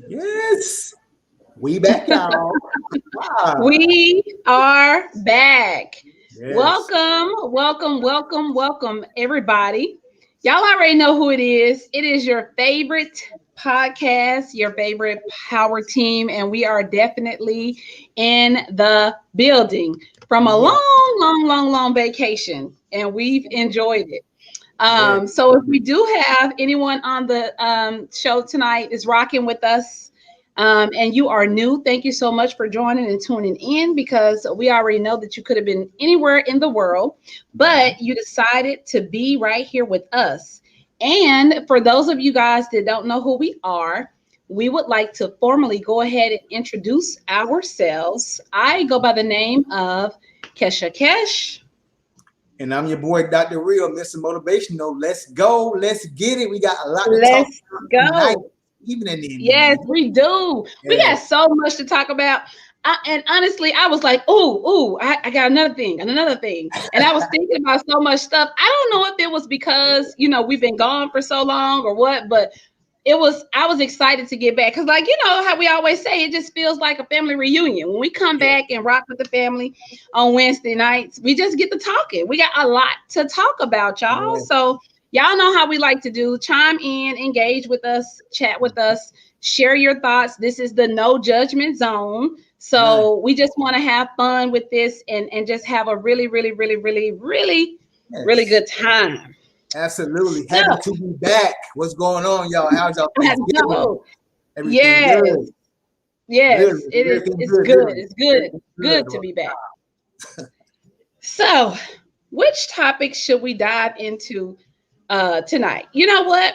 Yes, we back, y'all. Wow. We are back. Yes. Welcome, everybody. Y'all already know who it is. It is your favorite podcast, your favorite power team, and we are definitely in the building from a Yeah. long vacation, and we've enjoyed it. Yes. So if we do have anyone on the show tonight is rocking with us, and you are new, thank you so much for joining and tuning in because we already know that you could have been anywhere in the world, but you decided to be right here with us. And for those of you guys that don't know who we are, we would like to formally go ahead and introduce ourselves. I go by the name of Kesha Kesh. And I'm your boy, Dr. Real, Mr. Motivational. Let's go. Let's get it. We got a lot to talk Let's about tonight, go. evening Yes, in. we do. We Yes. got so much to talk about. And honestly, I was like, I got another thing and another thing. And I was thinking about so much stuff. I don't know if it was because, we've been gone for so long or what, but I was excited to get back. Cause like, you know how we always say, it just feels like a family reunion. When we come Yes. back and rock with the family on Wednesday nights, we just get to talking. We got a lot to talk about, y'all. Yes. So y'all know how we like to do. Chime in, engage with us, chat with us, share your thoughts. This is the no judgment zone. None. So we just want to have fun with this and just have a really Yes. good time. Absolutely. So Happy to be back. What's going on, y'all? How's y'all I Thanksgiving? know. Everything Yes, good. yes, Literally. it is. Everything It's good. good. Literally. It's good. Everything good. Good to be back. So, which topic should we dive into tonight? You know what?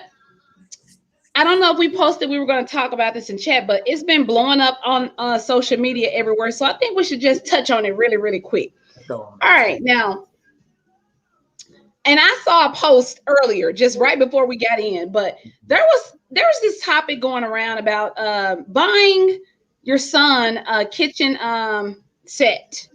I don't know if we posted we were going to talk about this in chat, but it's been blowing up on social media everywhere. So I think we should just touch on it really quick. So, All right, now, and I saw a post earlier, just right before we got in, but there was this topic going around about buying your son a kitchen set,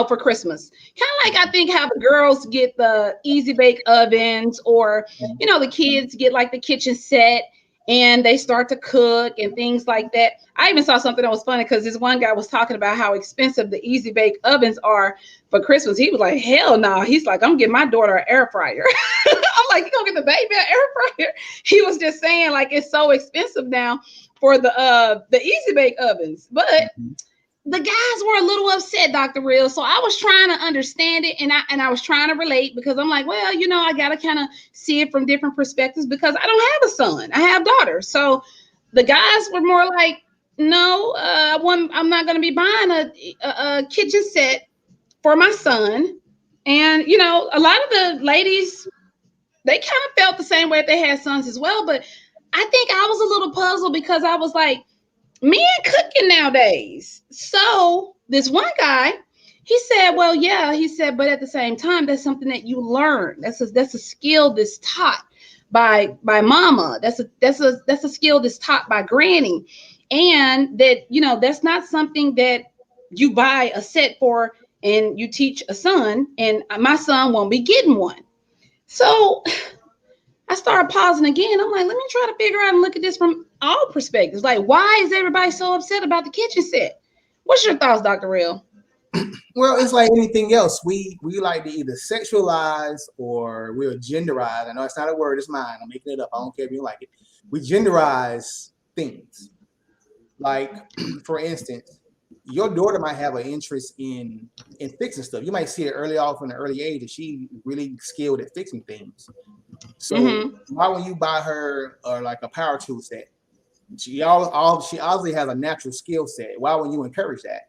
for Christmas. Kind of like I think how the girls get the easy bake ovens, or the kids get like the kitchen set and they start to cook and things like that. I even saw something that was funny because this one guy was talking about how expensive the easy bake ovens are for Christmas. He was like, hell no. He's like, I'm getting my daughter an air fryer. I'm like, you gonna get the baby an air fryer? He was just saying like it's so expensive now for the easy bake ovens. But the guys were a little upset, Dr. Real. So I was trying to understand it, and I was trying to relate because I'm like, well, I gotta kind of see it from different perspectives because I don't have a son. I have daughters. So the guys were more like, no, I'm not gonna be buying a kitchen set for my son. And a lot of the ladies, they kind of felt the same way if they had sons as well. But I think I was a little puzzled because I was like, men cooking nowadays. So this one guy, he said, well, yeah, he said, but at the same time, that's something that you learn. That's a skill that's taught by mama. That's a skill that's taught by granny. And that, that's not something that you buy a set for and you teach a son, and my son won't be getting one. So I started pausing again. I'm like, let me try to figure out and look at this from all perspectives. Like, why is everybody so upset about the kitchen set? What's your thoughts, Dr. Real? well, it's like anything else. We like to either sexualize or we'll genderize. I know it's not a word, it's mine. I'm making it up. I don't care if you like it. We genderize things. Like, for instance, your daughter might have an interest in fixing stuff. You might see it early off in the early age that she really skilled at fixing things. So why when you buy her or like a power tool set, she obviously has a natural skill set. Why would you encourage that?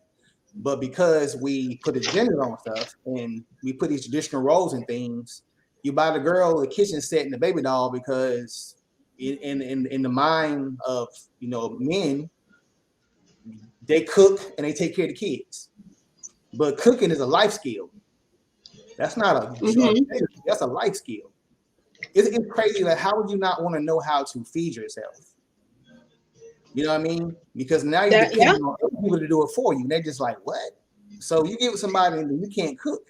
But because we put a gender on stuff and we put these traditional roles and things, you buy the girl the kitchen set and the baby doll because in the mind of men, they cook and they take care of the kids. But cooking is a life skill. That's not that's a life skill. It's crazy. Like, how would you not want to know how to feed yourself? You know what I mean? Because now you're depending on other people to do it for you. And they're just like, what? So you get with somebody and you can't cook.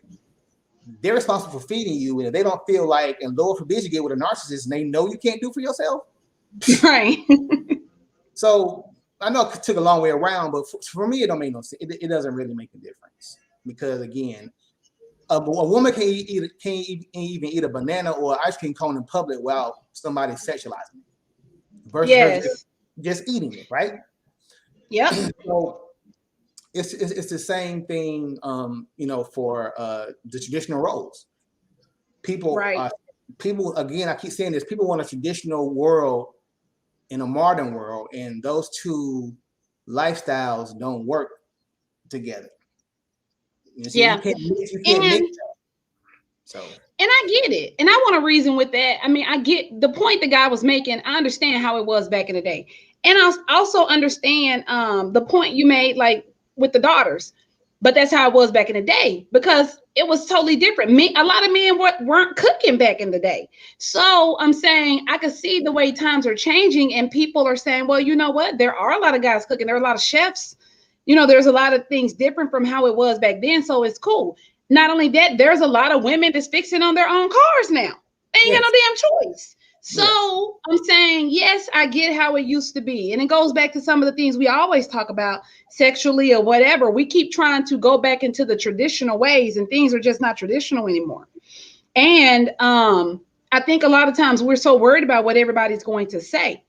They're responsible for feeding you. And if they don't feel like, and Lord forbid you get with a narcissist and they know you can't do for yourself. Right. So I know it took a long way around, but for me, it don't make no sense. It doesn't really make a difference because again, a woman can't even eat a banana or ice cream cone in public without somebody sexualizing it versus her Yes. just eating it, right? Yep. So it's the same thing, for the traditional roles. Right. People again, I keep saying this. People want a traditional world in a modern world, and those two lifestyles don't work together. You see, Yeah. you can't And mix that. So I get it. And I want to reason with that. I mean, I get the point the guy was making. I understand how it was back in the day. And I also understand the point you made, like with the daughters. But that's how it was back in the day because it was totally different. A lot of men weren't cooking back in the day. So I'm saying I could see the way times are changing and people are saying, well, you know what? There are a lot of guys cooking. There are a lot of chefs. There's a lot of things different from how it was back then. So it's cool. Not only that, there's a lot of women that's fixing on their own cars now. They ain't got no damn choice. So I'm saying, yes, I get how it used to be. And it goes back to some of the things we always talk about sexually or whatever. We keep trying to go back into the traditional ways and things are just not traditional anymore. And I think a lot of times we're so worried about what everybody's going to say.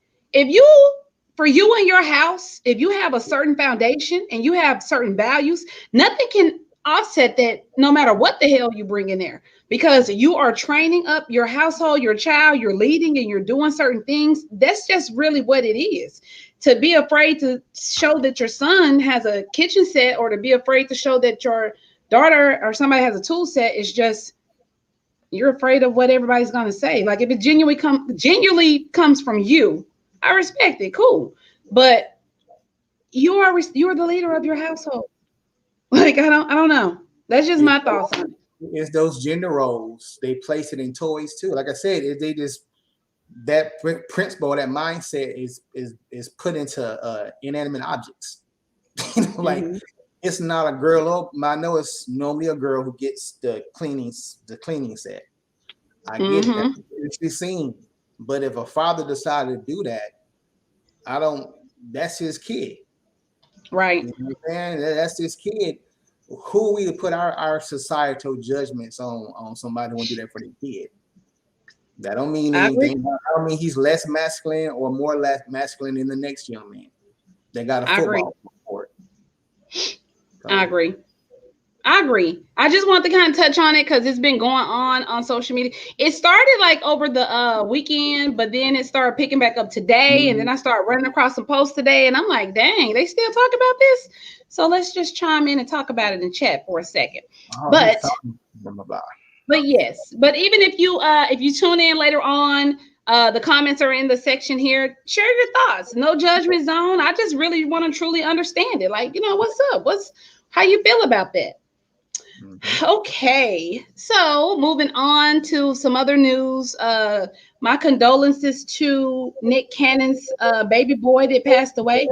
For you in your house, if you have a certain foundation and you have certain values, nothing can offset that no matter what the hell you bring in there because you are training up your household, your child, you're leading and you're doing certain things. That's just really what it is. To be afraid to show that your son has a kitchen set or to be afraid to show that your daughter or somebody has a tool set is just you're afraid of what everybody's going to say. Like if it genuinely comes from you, I respect it. Cool. But you are the leader of your household. Like I don't know. That's just my thoughts on it. It's those gender roles. They place it in toys too. Like I said, they just that principle, that mindset is put into inanimate objects. Like it's not a girl. I know it's normally a girl who gets the cleaning set. I get it. It's seen. But if a father decided to do that, that's his kid. Right. You know what I'm saying? That's his kid. Who are we to put our societal judgments on somebody who want to do that for their kid? That don't mean anything. I don't mean he's less masculine or more less masculine than the next young man that got a football court. So, I agree. I just want to kind of touch on it because it's been going on social media. It started like over the weekend, but then it started picking back up today. And then I started running across some posts today and I'm like, dang, they still talk about this. So let's just chime in and talk about it in chat for a second. But yes, but even if you tune in later on, the comments are in the section here. Share your thoughts. No judgment zone. I just really want to truly understand it. Like, what's up? How you feel about that? Okay, so moving on to some other news. My condolences to Nick Cannon's baby boy that passed away.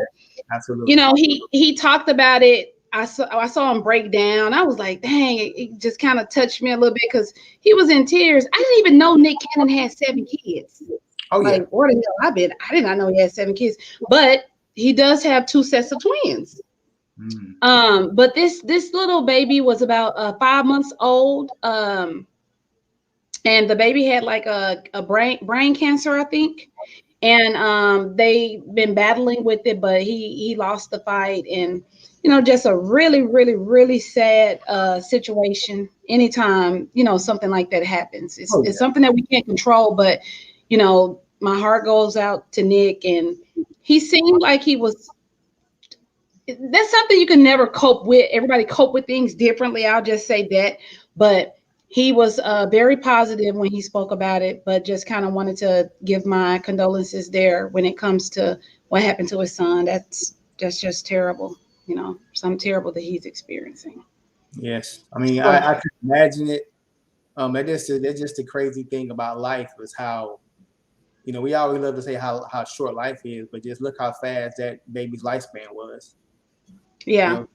Absolutely. He talked about it. I saw him break down. I was like, dang, it just kind of touched me a little bit because he was in tears. I didn't even know Nick Cannon had 7 kids. Oh yeah. Like, where the hell I did not know he had 7 kids, but he does have 2 sets of twins. But this little baby was about 5 months old. And the baby had like a brain cancer, I think. And they've been battling with it, but he lost the fight. And just a really, really, really sad situation. Anytime something like that happens, it's something that we can't control. But my heart goes out to Nick, and he seemed like he was. That's something you can never cope with. Everybody cope with things differently. I'll just say that. But he was very positive when he spoke about it, but just kind of wanted to give my condolences there when it comes to what happened to his son. That's just terrible, something terrible that he's experiencing. Yes. I mean, I could imagine it. That's just the crazy thing about life is how, we always love to say how short life is, but just look how fast that baby's lifespan was. Yeah.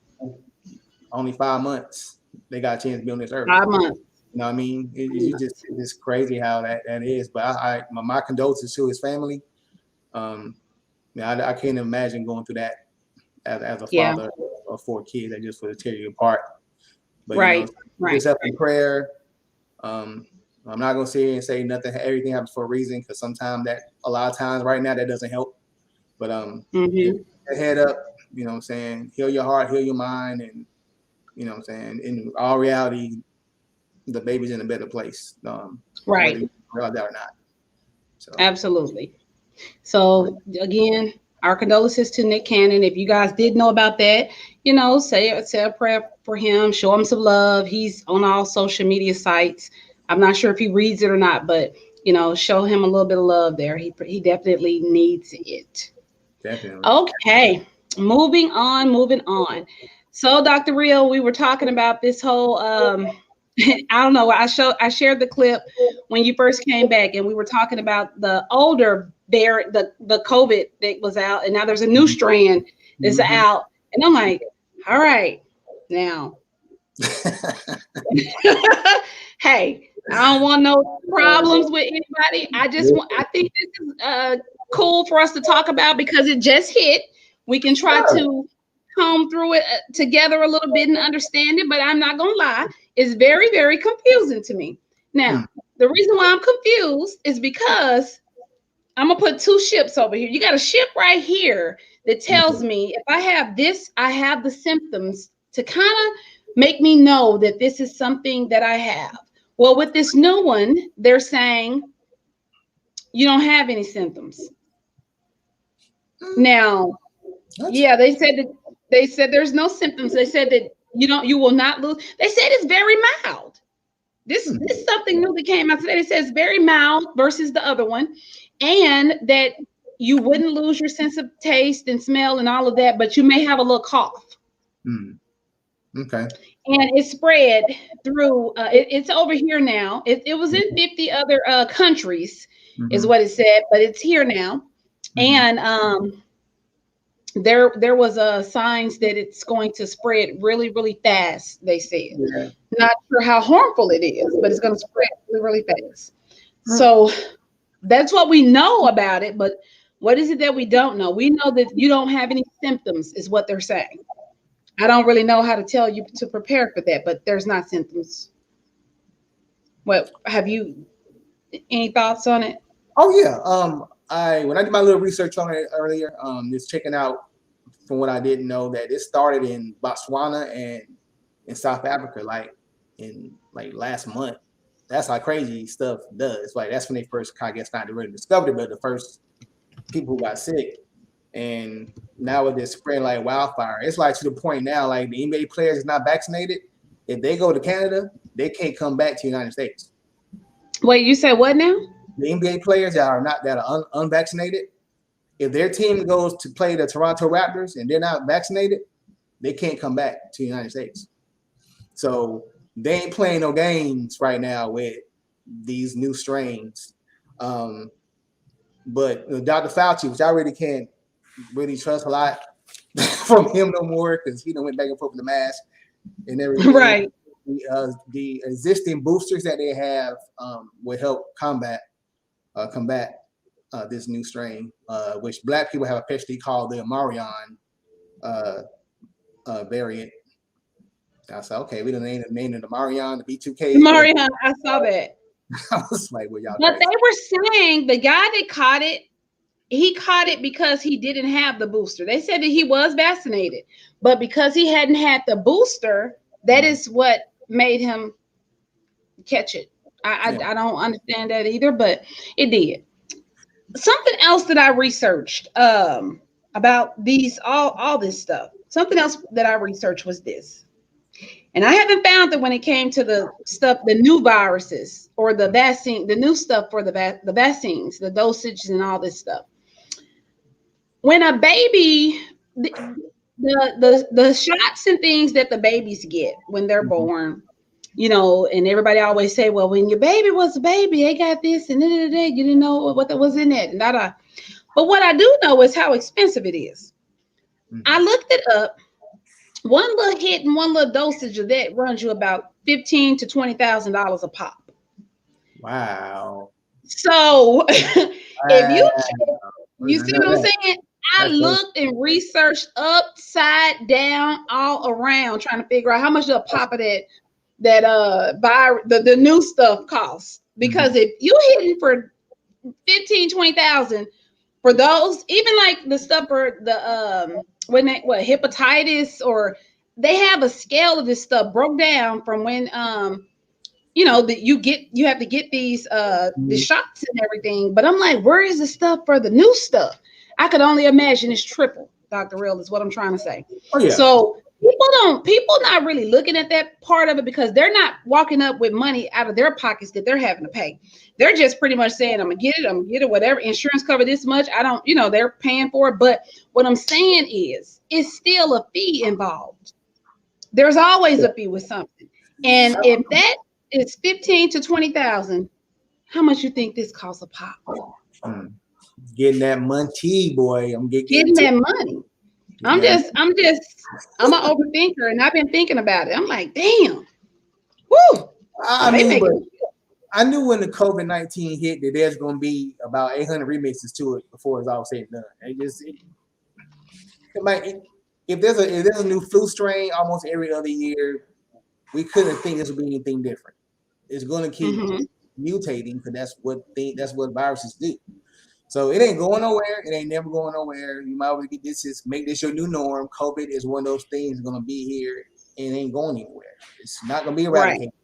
Only 5 months they got a chance to be on this earth. 5 months. You know what I mean? It's crazy how that is. But my condolences to his family. I can't imagine going through that as a Yeah. father of 4 kids that just would tear you apart. But Right. keep yourself in prayer. I'm not gonna sit here and say nothing. Everything happens for a reason, because sometimes a lot of times right now that doesn't help. But Mm-hmm. get your head up. You know what I'm saying? Heal your heart, heal your mind, and you know what I'm saying. In all reality, the baby's in a better place. Right. Whether you realize that or not. So Absolutely. So again, our condolences to Nick Cannon. If you guys did know about that, say a prayer for him, show him some love. He's on all social media sites. I'm not sure if he reads it or not, but show him a little bit of love there. He definitely needs it. definitely. Okay, moving on. So, Dr. Real, we were talking about this whole I don't know, I shared the clip when you first came back, and we were talking about the older the COVID that was out, and now there's a new strand that's out. And I'm like, all right, now hey, I don't want no problems with anybody. I think this is cool for us to talk about because it just hit. We can try to comb through it together a little bit and understand it, but I'm not gonna lie, it's very, very confusing to me. Now, the reason why I'm confused is because I'm gonna put 2 ships over here. You got a ship right here that tells me if I have this, I have the symptoms to kind of make me know that this is something that I have. Well, with this new one, they're saying you don't have any symptoms. Now, yeah, they said there's no symptoms. They said that you will not lose. They said it's very mild. This is something new that came out today. It says very mild versus the other one, and that you wouldn't lose your sense of taste and smell and all of that, but you may have a little cough. Okay. And it's spread through. It's over here now. It was in 50 other countries, is what it said, but it's here now. And there was signs that it's going to spread really, really fast. They said, not sure how harmful it is, but it's going to spread really, really fast. So that's what we know about it. But what is it that we don't know? We know that you don't have any symptoms, is what they're saying. I don't really know how to tell you to prepare for that, but there's not symptoms. What have you? Any thoughts on it? Oh yeah. When I did my little research on it earlier, just checking out from what I didn't know that it started in Botswana and in South Africa, in last month. That's how crazy stuff does. Like that's when they first kind of get started to really discover it, but the first people who got sick, and now it's spreading like wildfire. It's like to the point now, like the NBA players is not vaccinated. If they go to Canada, they can't come back to the United States. Wait, you said what now? The NBA players that are unvaccinated, if their team goes to play the Toronto Raptors and they're not vaccinated, they can't come back to the United States. So they ain't playing no games right now with these new strains. But Dr. Fauci, which I really can't really trust a lot from him no more, because he done went back and forth with the mask and everything. Right. The existing boosters that they have will help combat this new strain, which Black people have officially called the Omicron variant. I said, okay, we done named it the Omicron, the B2K. Mariana, I saw that. I was like, well, y'all. But they were saying the guy that caught it, he caught it because he didn't have the booster. They said that he was vaccinated, but because he hadn't had the booster, that is what made him catch it. I don't understand that either, but it did. Something else that I researched about these all this stuff. Something else that I researched was this. And I haven't found that when it came to the stuff, the new viruses or the vaccine, the new stuff for the vaccines, the dosage and all this stuff. When a baby, the shots and things that the babies get when they're born, and everybody always say, well, when your baby was a baby, they got this and you didn't know what was in it. But what I do know is how expensive it is. I looked it up. One little hit and one little dosage of that runs you about $15,000 to $20,000 a pop. Wow. So if you see what I'm saying? I looked and researched upside down all around trying to figure out how much a pop of that buy the new stuff costs. Because if you hitting for 15, 20,000 for those, even like the stuff for the hepatitis, or they have a scale of this stuff broke down from when that you have to get these the shots and everything. But I'm like, where is the stuff for the new stuff? I could only imagine it's triple, Dr. Real, is what I'm trying to say. Oh, yeah. So people not really looking at that part of it, because they're not walking up with money out of their pockets that they're having to pay. They're just pretty much saying, I'm gonna get it, whatever. Insurance cover this much. I don't, they're paying for it. But what I'm saying is, it's still a fee involved. There's always a fee with something. And if that is 15 to 20,000, how much you think this costs a pop? Getting that money, boy. I'm getting that money. I'm an overthinker, and I've been thinking about it. I'm like, damn. Woo. I knew when the COVID-19 hit that there's going to be about 800 remixes to it before it's all said and done. If there's a new flu strain almost every other year, we couldn't think this would be anything different. It's going to keep mutating, because that's what viruses do. So it ain't going nowhere. It ain't never going nowhere. You might want to get this, make this your new norm. COVID is one of those things going to be here and ain't going anywhere. It's not going to be eradicated. Right.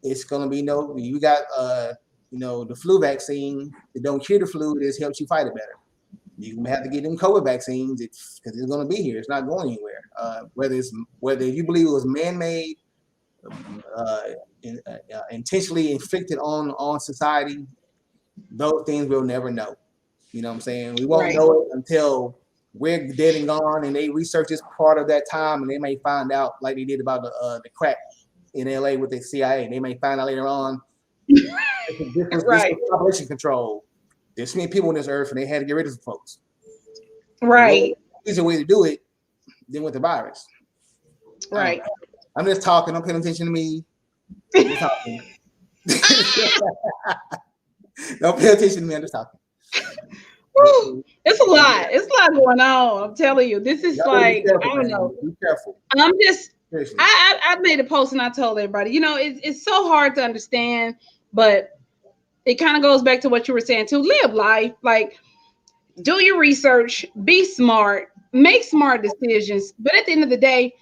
It's going to be you got the flu vaccine that don't cure the flu, it just helps you fight it better. You have to get them COVID vaccines because it's going to be here. It's not going anywhere. Whether you believe it was man-made, intentionally inflicted on society, those things we'll never know. You know what I'm saying? We won't know it until we're dead and gone, and they research this part of that time, and they may find out, like they did about the crack in LA with the CIA. They may find out later on this was population control. There's so many people on this earth, and they had to get rid of some folks. Right. There's a way to do it than with the virus. Right. I'm just talking. Don't pay attention to me. I'm talking. Don't pay attention to me. I'm just talking. Woo, it's a lot. It's a lot going on. I'm telling you. This is I don't know. Be careful. I'm just. I made a post and I told everybody. It's so hard to understand, but it kind of goes back to what you were saying too. Live life. Like, do your research. Be smart. Make smart decisions. But at the end of the day,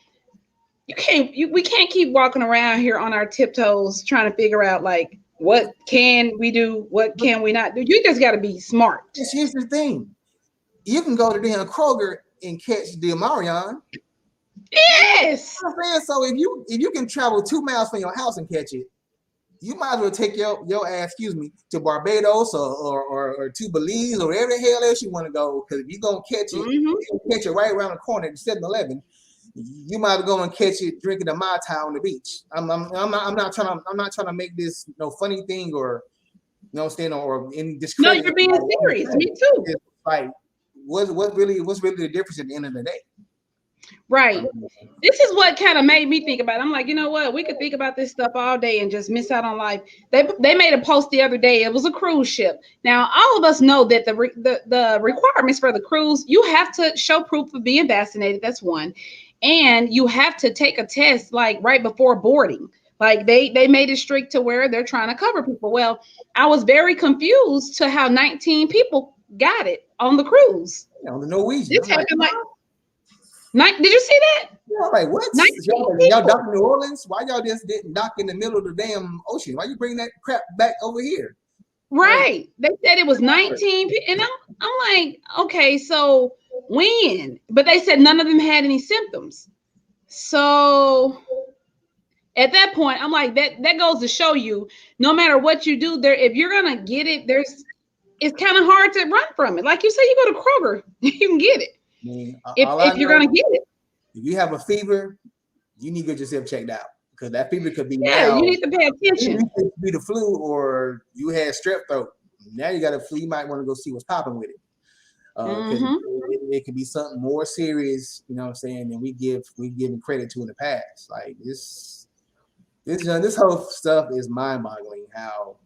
we can't keep walking around here on our tiptoes trying to figure out like, what can we do? What can we not do? You just got to be smart. Here's the thing. You can go to damn Kroger and catch the Omicron. Yes. You know what I'm saying? So if you can travel 2 miles from your house and catch it, you might as well take your ass, to Barbados or to Belize or wherever the hell else you want to go. Because if you're going to catch it, you can catch it right around the corner at 7-Eleven. You might go and catch it drinking a Mai Tai on the beach. I'm not trying to make this funny thing or or in discredit. No, you're being serious. Me too. It's like what's really the difference at the end of the day? Right. This is what kind of made me think about it. I'm like, you know what? We could think about this stuff all day and just miss out on life. They made a post the other day. It was a cruise ship. Now, all of us know that the requirements for the cruise, you have to show proof of being vaccinated. That's one. And you have to take a test like right before boarding. Like they made it strict to where they're trying to cover people. Well, I was very confused to how 19 people got it on the cruise. On the Norwegian. This happened did you see that? Yeah, like what? Y'all dock in New Orleans? Why y'all just didn't dock in the middle of the damn ocean? Why you bring that crap back over here? Right. They said it was 19 people. And I'm like, okay, so when? But they said none of them had any symptoms. So at that point, I'm like, that goes to show you, no matter what you do there, if you're gonna get it, it's kind of hard to run from it. Like you said, you go to Kroger, you can get it. If you're gonna get it. If you have a fever, you need to get yourself checked out, because that fever could be you need to pay attention. It could be the flu, or you had strep throat. Now you got a flu. You might want to go see what's popping with it. It could be something more serious, you know what I'm saying, than we give credit to in the past. Like this whole stuff is mind-boggling. How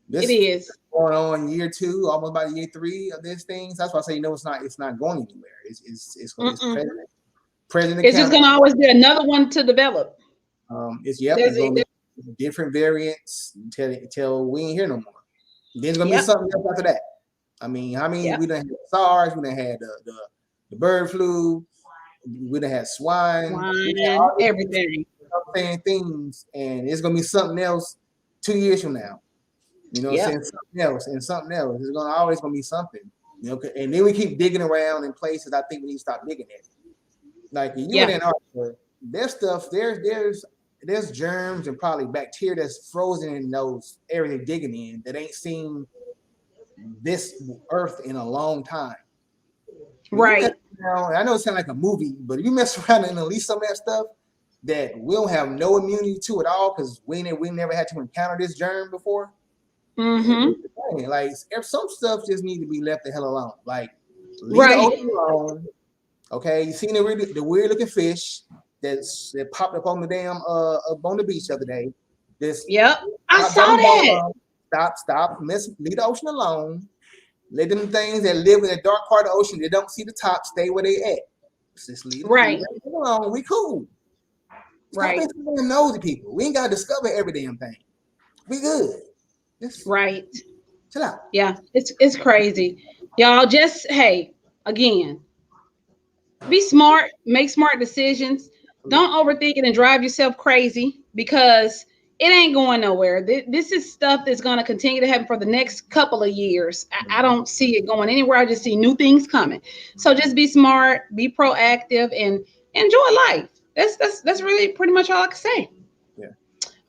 It This is. going on year 2, almost by year 3 of this thing. So that's why I say, it's not going anywhere. It's president It's just accountable. gonna always be another one to develop. It's gonna be different variants until we ain't here no more. Then it's gonna be something else after that. I mean, how many we done had SARS, we done had the bird flu, we done had swine, everything. Saying things, and it's gonna be something else 2 years from now. You know, saying something else and something else. It's always gonna be something. You know, and then we keep digging around in places I think we need to stop digging at. Like you in Antarctica, there's stuff, there's germs and probably bacteria that's frozen in those areas they're digging in that ain't seen this earth in a long time. Right. I know it sounds like a movie, but if you mess around and release some of that stuff that we don't have no immunity to at all because we never had to encounter this germ before. Mm-hmm. Like if some stuff just need to be left the hell alone. Like leave the ocean alone. Okay, you seen the weird looking fish that popped up on the damn up on the beach the other day. I saw that. Stop. Leave the ocean alone. Let them things that live in the dark part of the ocean, they don't see the top, stay where they at. Just leave them alone. We cool. Stop being nosy people. We ain't gotta discover every damn thing. We good. Chill out. Yeah, it's crazy. Y'all just again, be smart, make smart decisions. Don't overthink it and drive yourself crazy because it ain't going nowhere. This is stuff that's going to continue to happen for the next couple of years. I don't see it going anywhere. I just see new things coming. So just be smart, be proactive, and enjoy life. That's really pretty much all I can say. Yeah.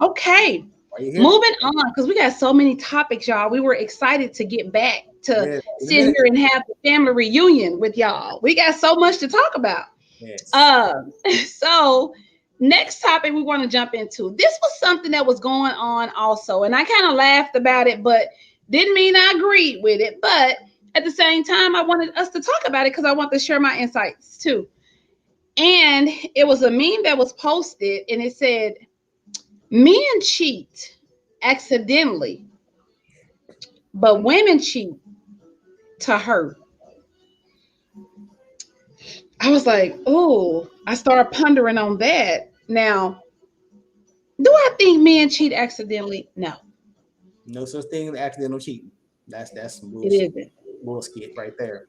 Okay. Moving on, because we got so many topics, y'all. We were excited to get back to sit here and have the family reunion with y'all. We got so much to talk about. Yes. So next topic we want to jump into. This was something that was going on also, and I kind of laughed about it, but didn't mean I agreed with it. But at the same time, I wanted us to talk about it because I want to share my insights too. And it was a meme that was posted, and it said, "Men cheat accidentally, but women cheat to hurt." I was like, oh, I started pondering on that. Now, do I think men cheat accidentally? No. No such thing as accidental cheating. That's bullshit. It isn't. Bullshit right there.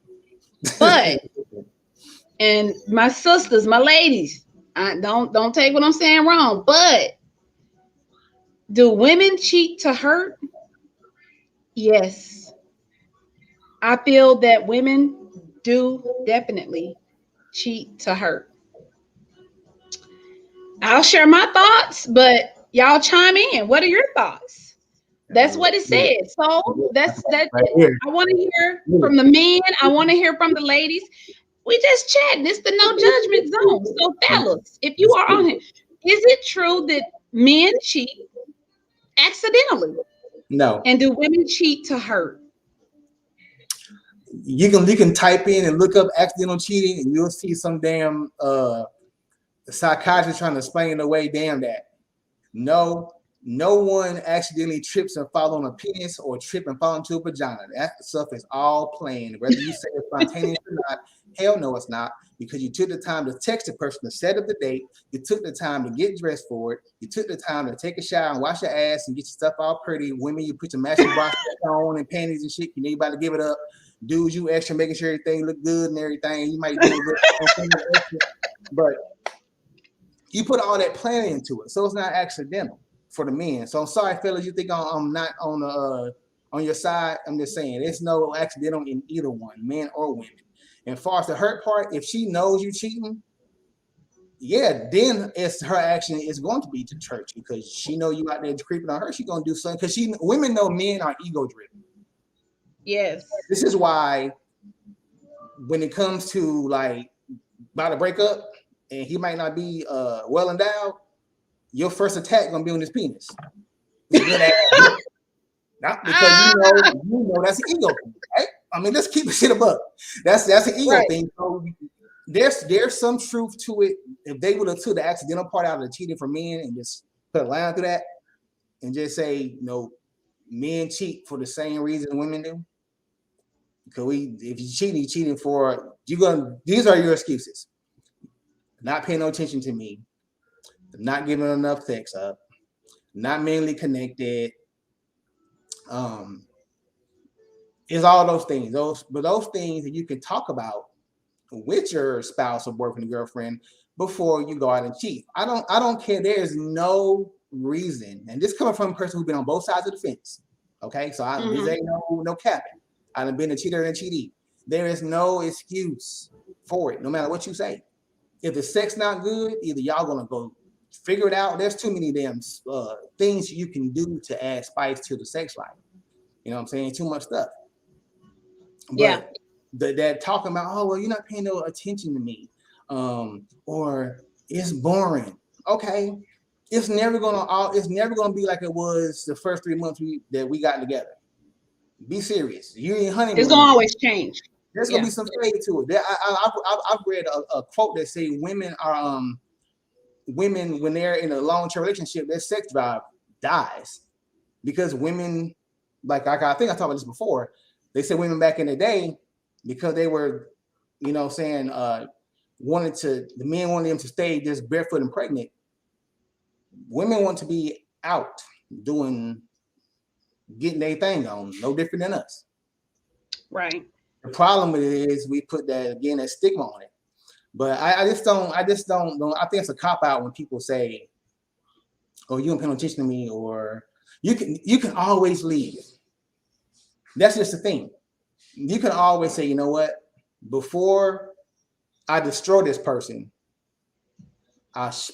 But, and my sisters, my ladies, don't take what I'm saying wrong, but do women cheat to hurt? Yes. I feel that women do definitely cheat to hurt. I'll share my thoughts, but y'all chime in. What are your thoughts? That's what it said. So that's that. I want to hear from the men. I want to hear from the ladies. We just chatting. It's the no judgment zone. So fellas, if you are on here, is it true that men cheat accidentally? No. And do women cheat to hurt? You can type in and look up accidental cheating, and you'll see some damn psychiatrist trying to explain away. Damn that. No one accidentally trips and fall on a penis or trip and fall into a vagina. That stuff is all planned. Whether you say it's spontaneous or not, hell no, it's not. Because you took the time to text the person to set up the date. You took the time to get dressed for it. You took the time to take a shower and wash your ass and get your stuff all pretty. Women, you put your matching bra on and panties and shit. You need anybody to give it up. Dudes, you extra making sure everything look good and everything. You might do it, but you put all that planning into it, so it's not accidental for the men. So I'm sorry, fellas, you think I'm not on your side. I'm just saying there's no accidental in either one, men or women. And as far as the hurt part, if she knows you cheating, yeah, then it's her action is going to be to church because she know you out there creeping on her. She's gonna do something because women know men are ego driven. Yes. This is why when it comes to like about to break up and he might not be well endowed, your first attack gonna be on his penis. Not because you know that's an ego thing, right? I mean, let's keep the shit above. That's an ego thing. So there's some truth to it. If they would have took the accidental part out of the cheating for men and just put a line through that and just say, men cheat for the same reason women do? Because if you cheat, you're cheating for these are your excuses. Not paying no attention to me, not giving enough sex up, not mentally connected. Is all those things. Those things that you can talk about with your spouse or boyfriend or girlfriend before you go out and cheat. I don't care. There is no reason, and this coming from a person who's been on both sides of the fence. Okay, so this ain't no capping. I've been a cheater and a cheatee. There is no excuse for it, no matter what you say. If the sex not good, either y'all gonna go figure it out. There's too many damn things you can do to add spice to the sex life. You know what I'm saying? Too much stuff. But that talking about, oh well, you're not paying no attention to me, or it's boring. Okay, it's never gonna be like it was the first 3 months that we got together. Be serious. You ain't honeymoon. It's gonna always change. There's gonna be some fade to it. I've read a quote that say women when they're in a long-term relationship, their sex drive dies because women, like I think I talked about this before. They said women back in the day, because they were, the men wanted them to stay just barefoot and pregnant. Women want to be out getting their thing on, no different than us. Right. The problem with it is we put that stigma on it. But I just don't I think it's a cop out when people say, oh, you don't pay no attention to me, or you can always leave. That's just the thing. You can always say, you know what? Before I destroy this person,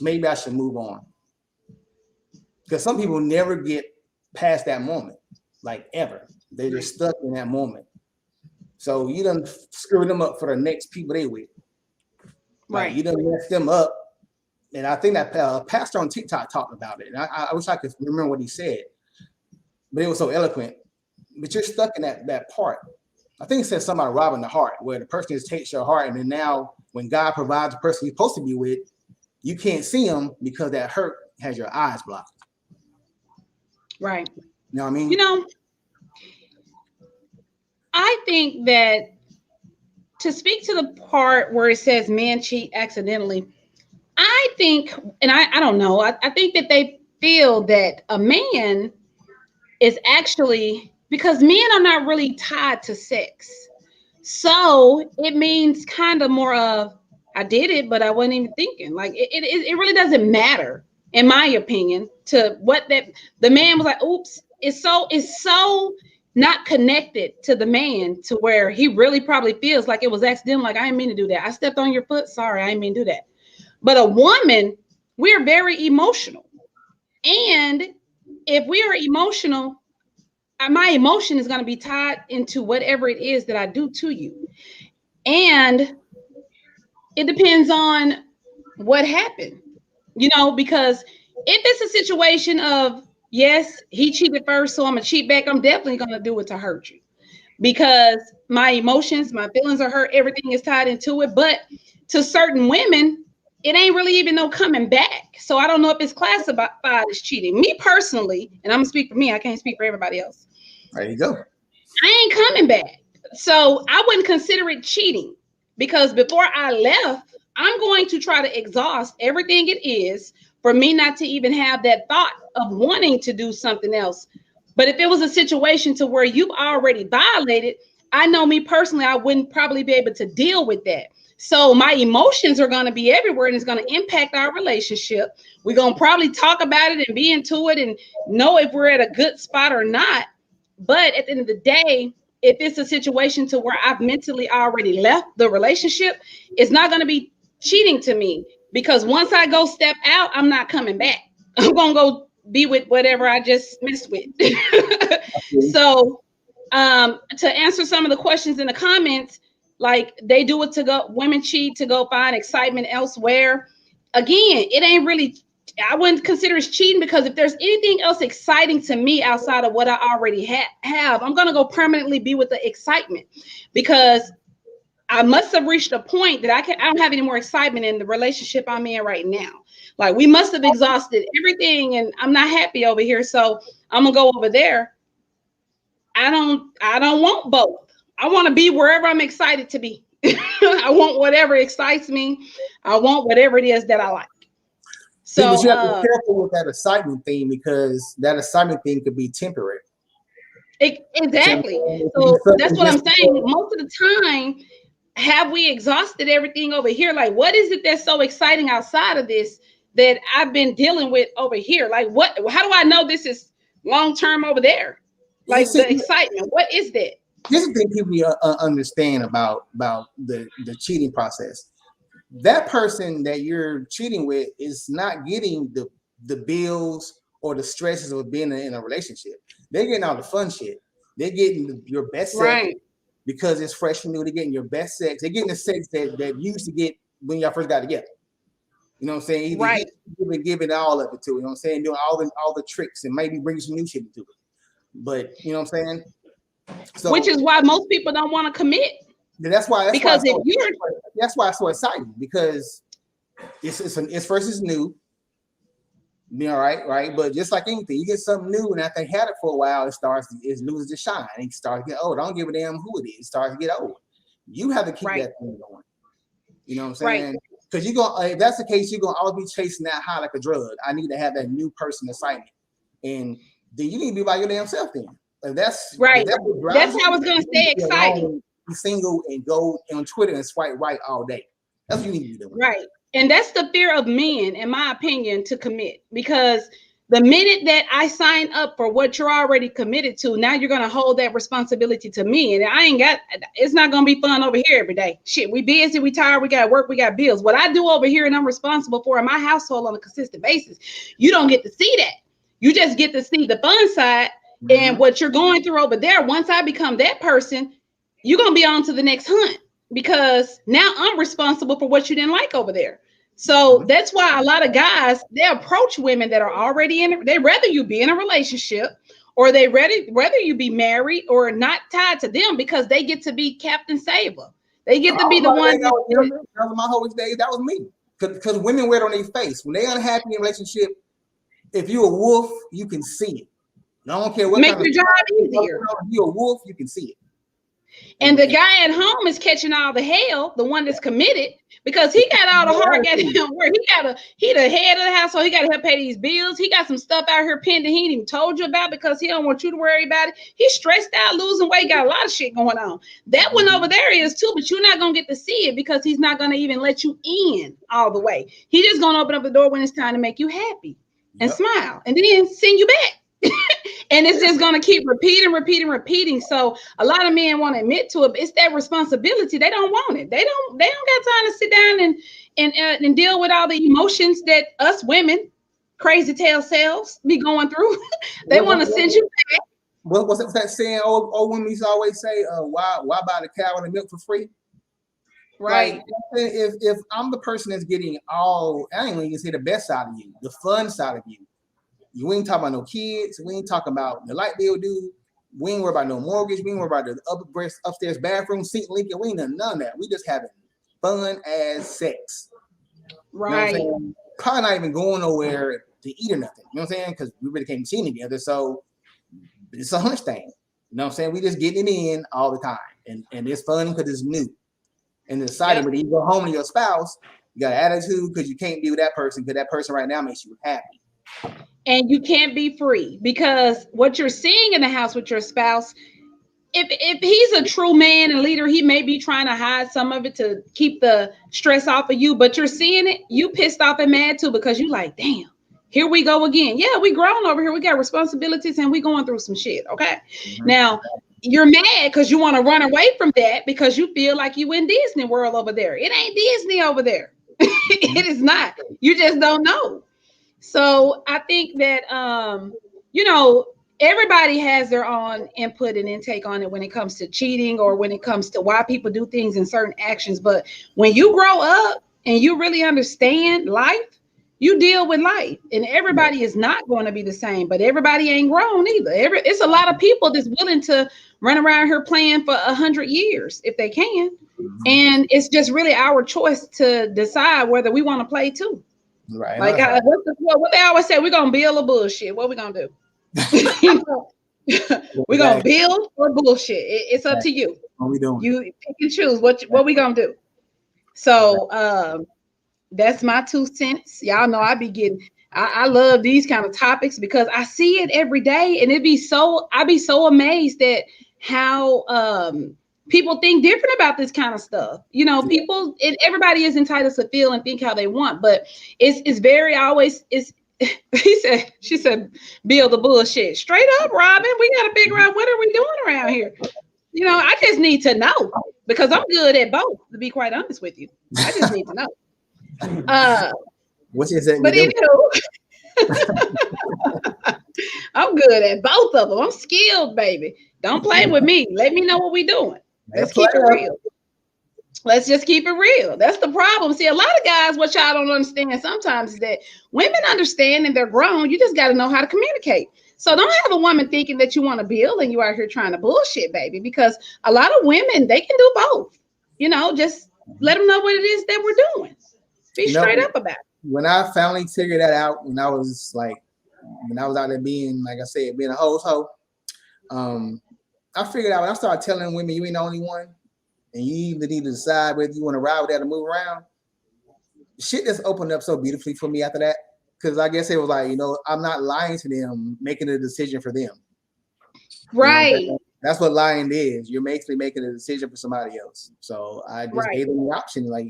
maybe I should move on. Because some people never get past that moment, like ever. They're just stuck in that moment. So you done screw them up for the next people they with. Right. You done mess them up. And I think that pastor on TikTok talked about it. And I wish I could remember what he said. But it was so eloquent. But you're stuck in that part. I think it says something about robbing the heart, where the person just takes your heart, and then now when God provides the person you're supposed to be with, you can't see them because that hurt has your eyes blocked. Right. You know what I mean? I think that to speak to the part where it says men cheat accidentally, I think, and I don't know, I think that they feel that a man is actually, because men are not really tied to sex. So it means kind of more of, I did it, but I wasn't even thinking. Like it really doesn't matter, in my opinion, to what the man was like, oops, it's so not connected to the man to where he really probably feels like it was accidental. Like, I didn't mean to do that. I stepped on your foot. Sorry, I didn't mean to do that. But a woman, we're very emotional. And if we are emotional, my emotion is going to be tied into whatever it is that I do to you. And it depends on what happened, because if it's a situation of, yes, he cheated first, so I'm going to cheat back, I'm definitely going to do it to hurt you, because my emotions, my feelings are hurt. Everything is tied into it. But to certain women, it ain't really even no coming back. So I don't know if it's classified as cheating. Me personally, and I'm going to speak for me, I can't speak for everybody else. There you go. I ain't coming back. So I wouldn't consider it cheating, because before I left, I'm going to try to exhaust everything it is for me not to even have that thought of wanting to do something else. But if it was a situation to where you've already violated, I know me personally, I wouldn't probably be able to deal with that. So my emotions are going to be everywhere, and it's going to impact our relationship. We're going to probably talk about it and be into it and know if we're at a good spot or not. But at the end of the day, if it's a situation to where I've mentally already left the relationship, it's not going to be cheating to me, because once I go step out, I'm not coming back. I'm going to go be with whatever I just messed with. So to answer some of the questions in the comments, like they do it to go, women cheat to go find excitement elsewhere. Again, it ain't really, I wouldn't consider it cheating, because if there's anything else exciting to me outside of what I already have, I'm going to go permanently be with the excitement, because I must have reached a point that I don't have any more excitement in the relationship I'm in right now. Like, we must have exhausted everything, and I'm not happy over here. So I'm going to go over there. I don't want both. I want to be wherever I'm excited to be. I want whatever excites me. I want whatever it is that I like. So but you have to be careful with that excitement thing, because that excitement thing could be temporary. Exactly. So that's what I'm saying. Most of the time, have we exhausted everything over here? Like, what is it that's so exciting outside of this that I've been dealing with over here? Like, what? How do I know this is long term over there? Like the excitement. What is that? Here's the thing people understand about the cheating process. That person that you're cheating with is not getting the bills or the stresses of being in a relationship. They're getting all the fun shit. They're getting your best sex because it's fresh and new. They're getting your best sex. They're getting the sex that you used to get when y'all first got together. You know what I'm saying? Either giving all of it to it. You know what I'm saying? Doing all the tricks and maybe bring some new shit into it. But you know what I'm saying? So, which is why most people don't want to commit. That's why it's so exciting, because it's first is new. You know, right. But just like anything, you get something new, and after you had it for a while, it loses its shine. It starts to get old. I don't give a damn who it is. It starts to get old. You have to keep that thing going. You know what I'm saying? Because if that's the case, you're gonna always be chasing that high like a drug. I need to have that new person excitement, and then you need to be by your damn self then. That's right. That's how I was gonna say exciting. Be single and go on Twitter and swipe right all day. That's what you need to be doing. Right. And that's the fear of men, in my opinion, to commit. Because the minute that I sign up for what you're already committed to, now you're gonna hold that responsibility to me. And it's not gonna be fun over here every day. Shit, we busy, we tired, we got work, we got bills. What I do over here and I'm responsible for in my household on a consistent basis, you don't get to see that. You just get to see the fun side. And what you're going through over there. Once I become that person, you're going to be on to the next hunt, because now I'm responsible for what you didn't like over there. So that's why a lot of guys, they approach women that are already in it. They rather you be in a relationship, or they rather you be married or not tied to them, because they get to be Captain Saver. They get to be the one. That was my whole day. That was me. Because women wear it on their face. When they're unhappy in a relationship, if you're a wolf, you can see it. I don't care what make your job easier. If you're a wolf, you can see it. And the guy at home is catching all the hell, the one that's committed, because he got all the hard goddamn work. He the head of the household. He got to help pay these bills. He got some stuff out here pending he ain't even told you about, because he don't want you to worry about it. He's stressed out, losing weight, got a lot of shit going on. That one over there is too, but you're not gonna get to see it, because he's not gonna even let you in all the way. He just gonna open up the door when it's time to make you happy and smile, and then send you back. And it's just going to keep repeating. So a lot of men want to admit to it. It's that responsibility. They don't want it. They don't got time to sit down and deal with all the emotions that us women, crazy tail selves, be going through. They want to send you back. What's that saying? Old women used to always say, why buy the cow and the milk for free? Right. Like, if I'm the person that's getting I ain't even say the best side of you, the fun side of you. You ain't talking about no kids. We ain't talking about the light bill due. We ain't worry about no mortgage. We ain't worry about the upstairs bathroom seat leaking. We ain't done none of that. We just having fun as sex. Right. You know what I'm saying? Probably not even going nowhere to eat or nothing. You know what I'm saying? Because we really came seen together. So it's a hunch thing. You know what I'm saying? We just getting it in all the time. And it's fun because it's new. And it's exciting. But you go home to your spouse, you got an attitude because you can't be with that person, because that person right now makes you happy. And you can't be free, because what you're seeing in the house with your spouse, if he's a true man and leader, he may be trying to hide some of it to keep the stress off of you, but you're seeing it, you pissed off and mad too, because you like, damn, here we go again. Yeah, we grown over here. We got responsibilities and we going through some shit. Okay. Now you're mad because you want to run away from that, because you feel like you in Disney World over there. It ain't Disney over there. It is not. You just don't know. So I think that, everybody has their own input and intake on it when it comes to cheating, or when it comes to why people do things and certain actions. But when you grow up and you really understand life, you deal with life, and everybody is not going to be the same, but everybody ain't grown either. It's a lot of people that's willing to run around here playing for 100 years if they can. And it's just really our choice to decide whether we want to play too. Right. Like what they always say, we're gonna build a bullshit. What we gonna do? We're gonna build or bullshit. It's up to you. What we doing? You pick and choose what we gonna do. So that's my 2 cents. Y'all know I love these kind of topics because I see it every day, and I'd be so amazed at how people think different about this kind of stuff. People, and everybody is entitled to feel and think how they want, but it's very always it's she said, build the bullshit. Straight up, Robin, we got to figure out what are we doing around here. I just need to know because I'm good at both, to be quite honest with you. I just need to know. What's your second? But I'm good at both of them. I'm skilled, baby. Don't play with me. Let me know what we're doing. Let's keep it real. Let's just keep it real. That's the problem. See, a lot of guys, what y'all don't understand sometimes is that women understand and they're grown. You just got to know how to communicate. So don't have a woman thinking that you want to build and you out here trying to bullshit, baby, because a lot of women, they can do both. Just let them know what it is that we're doing. Be straight up about it. When I finally figured that out, when I was out there being, like I said, being a hoe, I figured out when I started telling women you ain't the only one, and you either need to decide whether you want to ride with that or move around. Shit just opened up so beautifully for me after that. Because I guess it was like, I'm not lying to them, making a decision for them. Right. That's what lying is. You're basically making a decision for somebody else. So I just gave them the option, like,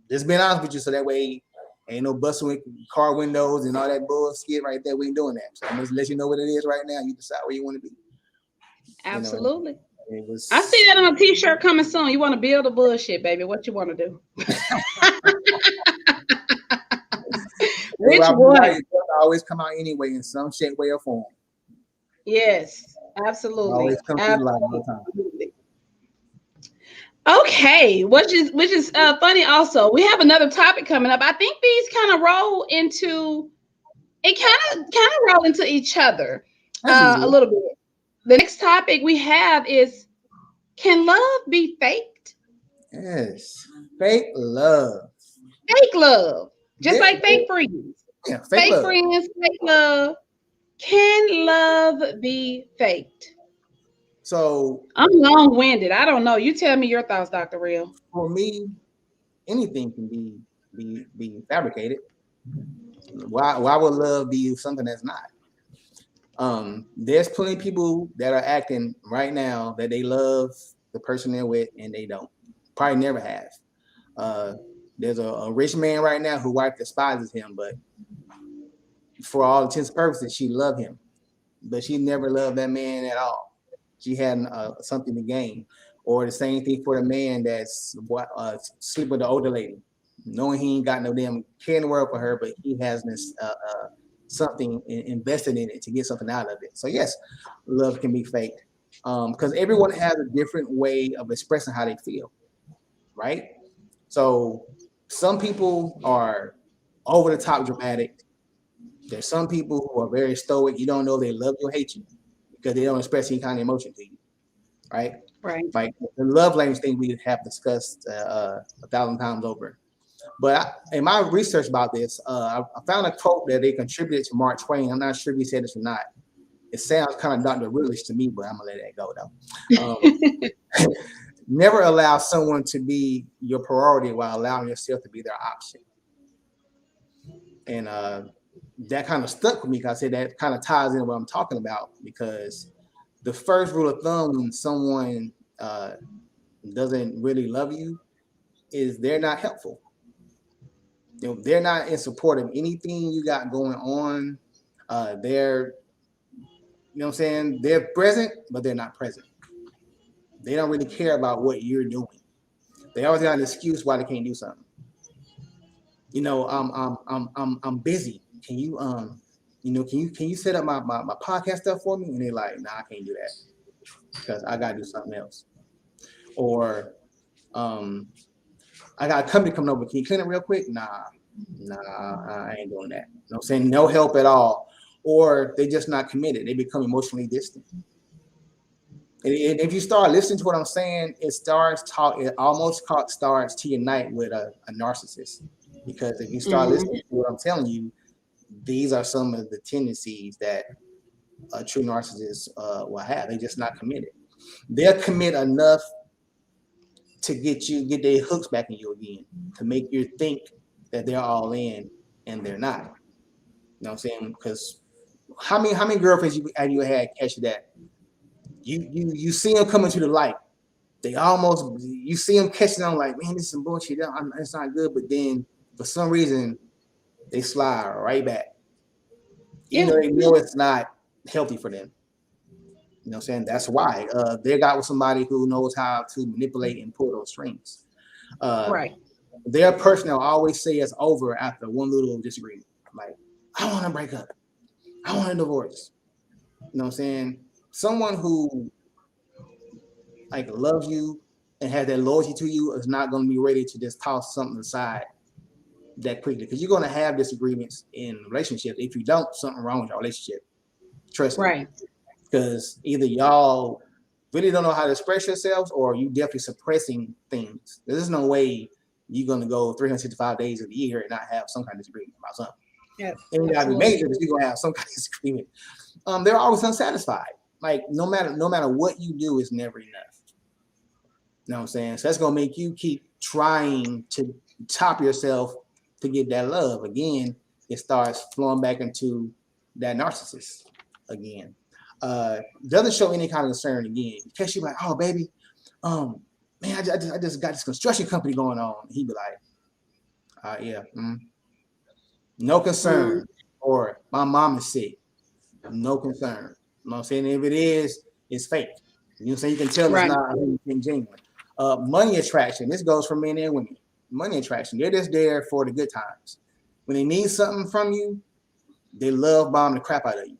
just being honest with you, so that way ain't no busting with car windows and all that bullshit right there. We ain't doing that. So I'm just let you know what it is right now. You decide where you want to be. Absolutely. I see that on a t-shirt coming soon. You want to build a bullshit, baby. What you want to do? Which one? Always come out anyway in some shape, way, or form. Yes, absolutely. Always come through life all the time. Okay, which is funny. Also, we have another topic coming up. I think these kind of roll into each other a little bit. The next topic we have is: can love be faked? Yes, fake love. Fake love, just like fake friends. Yeah, fake friends, fake love. Can love be faked? So I'm long-winded. I don't know. You tell me your thoughts, Dr. Real. For me, anything can be fabricated. Why would love be something that's not? There's plenty of people that are acting right now that they love the person they're with and they don't. Probably never have. There's a rich man right now whose wife despises him, but for all intents and purposes, she loved him. But she never loved that man at all. She had something to gain. Or the same thing for the man that's sleep with the older lady, knowing he ain't got no damn care in the world for her, but he has this something invested in it to get something out of it. So yes, love can be faked because everyone has a different way of expressing how they feel, right? So some people are over the top dramatic. There's some people who are very stoic. You don't know if they love you or hate you because they don't express any kind of emotion to you, right? Right. Like the love language thing we have discussed 1,000 times over. But in my research about this, I found a quote that they contributed to Mark Twain. I'm not sure if he said this or not. It sounds kind of Dr. Realish to me, but I'm gonna let that go though. Never allow someone to be your priority while allowing yourself to be their option. And that kind of stuck with me because I said that kind of ties in what I'm talking about, because the first rule of thumb when someone doesn't really love you is they're not helpful. They're not in support of anything you got going on. They're, what I'm saying? They're present, but they're not present. They don't really care about what you're doing. They always got an excuse why they can't do something. I'm busy. Can you can you set up my podcast stuff for me? And they're like, nah, I can't do that because I gotta do something else. Or I got a company coming over. Can you clean it real quick? Nah, I ain't doing that. You know what I'm saying? No help at all. Or they just not committed. They become emotionally distant. And if you start listening to what I'm saying, it almost starts to unite with a narcissist. Because if you start listening to what I'm telling you, these are some of the tendencies that a true narcissist will have. They just not committed. They'll commit enough to get their hooks back in you again, to make you think that they're all in and they're not. You know what I'm saying? Because how many girlfriends have you had, Kesha, that you see them coming to the light? They almost, you see them catching on like, man, this is some bullshit. It's not good. But then for some reason they slide right back. Even though they know it's not healthy for them. You know what I'm saying? That's why they got with somebody who knows how to manipulate and pull those strings. Right. Their person will always say it's over after one little disagreement. Like, I want to break up. I want a divorce. You know what I'm saying? Someone who like loves you and has that loyalty to you is not going to be ready to just toss something aside that quickly, because you're going to have disagreements in relationships. If you don't, something wrong with your relationship. Trust me. Right. Because either y'all really don't know how to express yourselves, or you definitely suppressing things. There's no way you're going to go 365 days of the year and not have some kind of disagreement about something. Yeah, and you got to be major, but you're going to have some kind of disagreement. They're always unsatisfied. Like no matter what you do, it's never enough. You know what I'm saying? So that's going to make you keep trying to top yourself to get that love. Again, it starts flowing back into that narcissist again. Doesn't show any kind of concern again. In case you're like, oh baby, man, I just got this construction company going on. He'd be like, yeah, no concern. Or my mom is sick, no concern. You know what I'm saying? If it is, it's fake. You know what I'm saying? You can tell it's not genuine. Money attraction. This goes for men and women. Money attraction. They're just there for the good times. When they need something from you, they love bombing the crap out of you.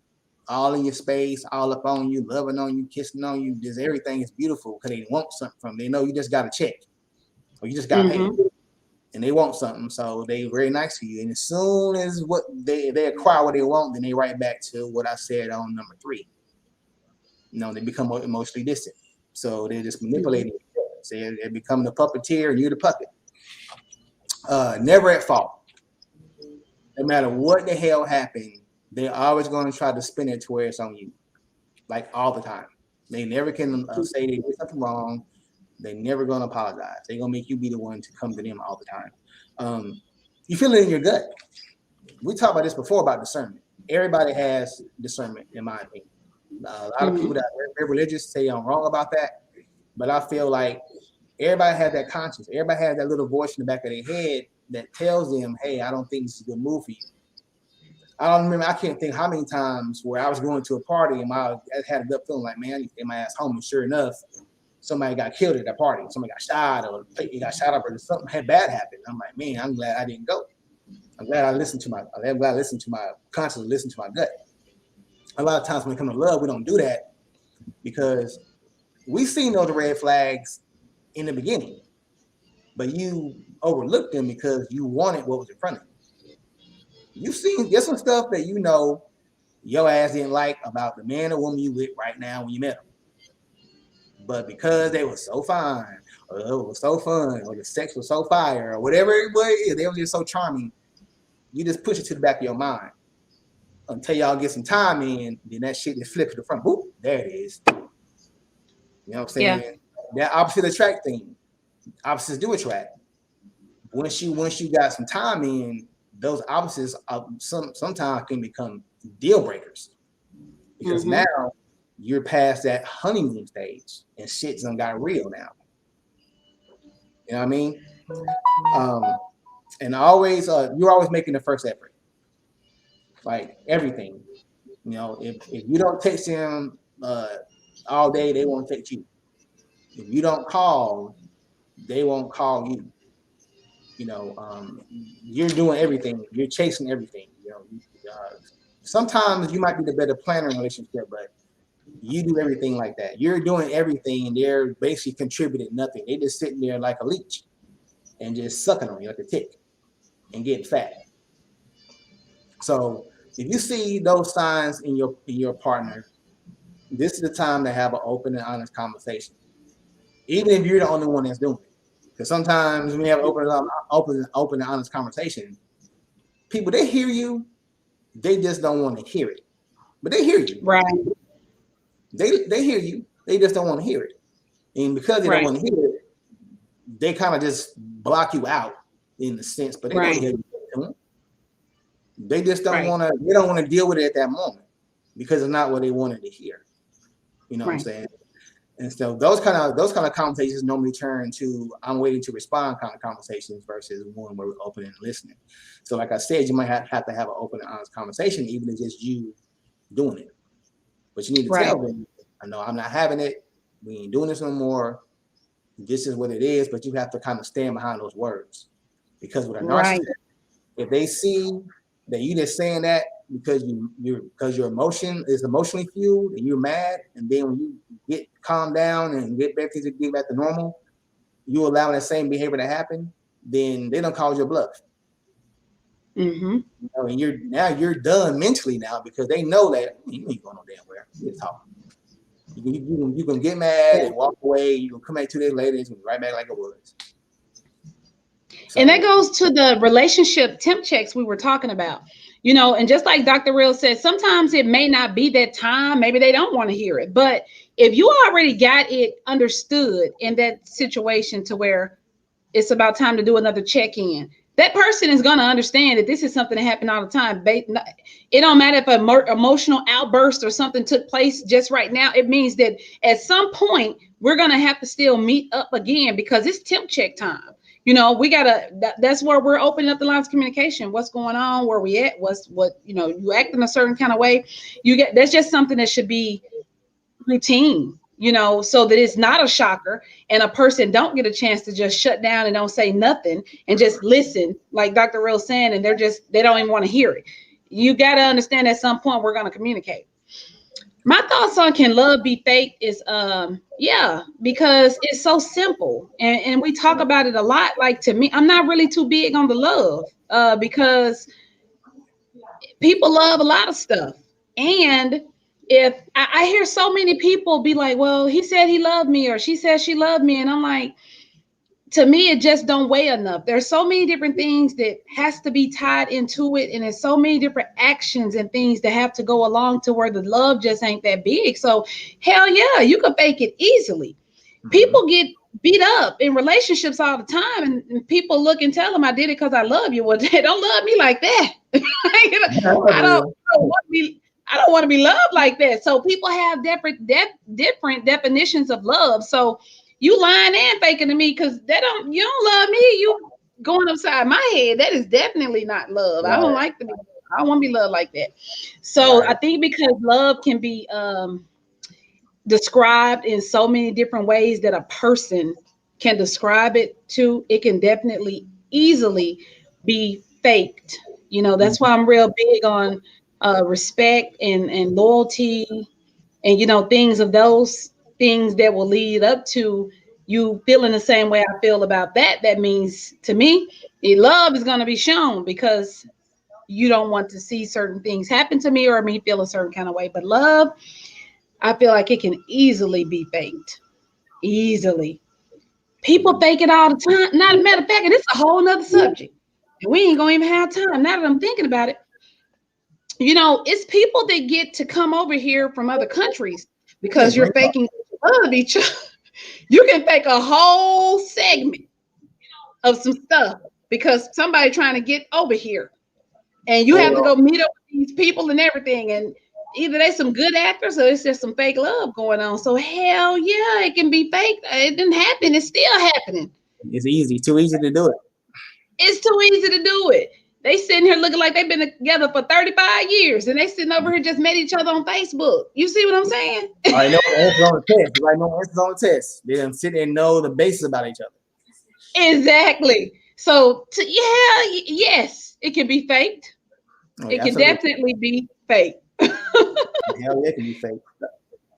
All in your space, all up on you, loving on you, kissing on you. Just everything is beautiful because they want something from you. They know you just got a check or you just got paid. And they want something, so they very nice to you. And as soon as what they acquire what they want, then they right back to what I said on number 3. You know, they become emotionally distant. So they're just manipulating. They become the puppeteer and you're the puppet. Never at fault. No matter what the hell happened, they're always going to try to spin it to where it's on you, like all the time. They never can say they did something wrong. They're never going to apologize. They're going to make you be the one to come to them all the time. You feel it in your gut. We talked about this before about discernment. Everybody has discernment, in my opinion. A lot of people that are very religious say I'm wrong about that, but I feel like everybody has that conscience. Everybody has that little voice in the back of their head that tells them, hey, I don't think this is a good move for you. I can't think how many times where I was going to a party and I had a gut feeling like, man, I need to get my ass home. And sure enough, somebody got killed at that party. Somebody got shot or he got shot up or something bad happened. I'm like, man, I'm glad I didn't go. I'm glad I listened to my conscience, listen to my gut. A lot of times when it comes to love, we don't do that because we seen those red flags in the beginning, but you overlooked them because you wanted what was in front of you. You've seen there's some stuff that you know your ass didn't like about the man or woman you with right now when you met them. But because they were so fine, or it was so fun, or the sex was so fire, or whatever it was, they were just so charming, you just push it to the back of your mind. Until y'all get some time in, then that shit just flips to the front. Boop, there it is. You know what I'm saying? Yeah. That opposite attract thing. Opposites do attract. Once you got some time in, those opposites sometimes can become deal breakers. Because now you're past that honeymoon stage and shit's done got real now. You know what I mean? And always you're always making the first effort. Like everything. You know, if you don't text them all day, they won't text you. If you don't call, they won't call you. You know, you're doing everything. You're chasing everything. You know, sometimes you might be the better planner in a relationship, but you do everything like that. You're doing everything, and they're basically contributing nothing. They just sitting there like a leech and just sucking on you like a tick and getting fat. So if you see those signs in your partner, this is the time to have an open and honest conversation. Even if you're the only one that's doing it. Because sometimes when you have an open and honest conversation, people, they hear you, they just don't want to hear it. but they hear you. Right. They hear you. They just don't want to hear it. And because they don't want to hear it, they kind of just block you out in the sense, but they don't hear you. They just don't want to, they don't want to deal with it at that moment because it's not what they wanted to hear. You know what I'm saying? And so those kind of conversations normally turn to I'm waiting to respond kind of conversations versus one where we're open and listening. So like I said, you might have to have an open and honest conversation, even if it's just you doing it. But you need to tell them, I know I'm not having it. We ain't doing this no more. This is what it is, but you have to kind of stand behind those words. Because with a narcissist, if they see that you just saying that because your emotion is emotionally fueled and you're mad, and then when you get calmed down and get back to normal, you allow that same behavior to happen, then they don't call your bluff. Mm-hmm. You know, and you're done mentally now because they know that you ain't going no damn where. You're talking. You can get mad and walk away. You can come back 2 days later and right back like it was. So, and that goes to the relationship temp checks we were talking about. You know, and just like Dr. Real said, sometimes it may not be that time. Maybe they don't want to hear it. But if you already got it understood in that situation to where it's about time to do another check-in, that person is going to understand that this is something that happens all the time. It don't matter if an emotional outburst or something took place just right now. It means that at some point, we're going to have to still meet up again because it's temp check time. You know, we that's where we're opening up the lines of communication. What's going on? Where we at? You act in a certain kind of way. That's just something that should be routine, you know, so that it's not a shocker and a person don't get a chance to just shut down and don't say nothing and just listen, like Dr. Real saying, and they don't even want to hear it. You got to understand at some point we're going to communicate. My thoughts on can love be fake is because it's so simple and we talk about it a lot. Like, to me, I'm not really too big on the love because people love a lot of stuff. And if I hear so many people be like, well, he said he loved me or she said she loved me, and I'm like, to me, it just don't weigh enough. There's so many different things that has to be tied into it. And there's so many different actions and things that have to go along to where the love just ain't that big. So hell yeah, you can fake it easily. Mm-hmm. People get beat up in relationships all the time. And people look and tell them I did it because I love you. Well, they don't love me like that. I don't want to be loved like that. So people have different definitions of love. So you lying and faking to me because you don't love me. You going upside my head. That is definitely not love. Right. I don't like to be. I don't want to be loved like that. So right. I think because love can be described in so many different ways that a person can describe it to, it can definitely easily be faked. You know, that's why I'm real big on respect and loyalty and, you know, things that will lead up to you feeling the same way I feel about that. That means to me, love is going to be shown because you don't want to see certain things happen to me or me feel a certain kind of way. But love, I feel like it can easily be faked. Easily. People fake it all the time. Not a matter of fact, and it's a whole nother subject. And we ain't going to even have time. Now that I'm thinking about it, you know, it's people that get to come over here from other countries because you're faking love each other. You can fake a whole segment of some stuff because somebody trying to get over here. And you have to go meet up with these people and everything. And either they some good actors or it's just some fake love going on. So hell yeah, it can be fake. It didn't happen. It's still happening. It's too easy to do it. It's too easy to do it. They sitting here looking like they've been together for 35 years and they sitting over here just met each other on Facebook. You see what I'm saying? I know the answers on the test. I know the answers on the test. They done sit and know the basics about each other. Exactly. So yes, it can be faked. It can definitely be fake. Hell yeah, it can be fake.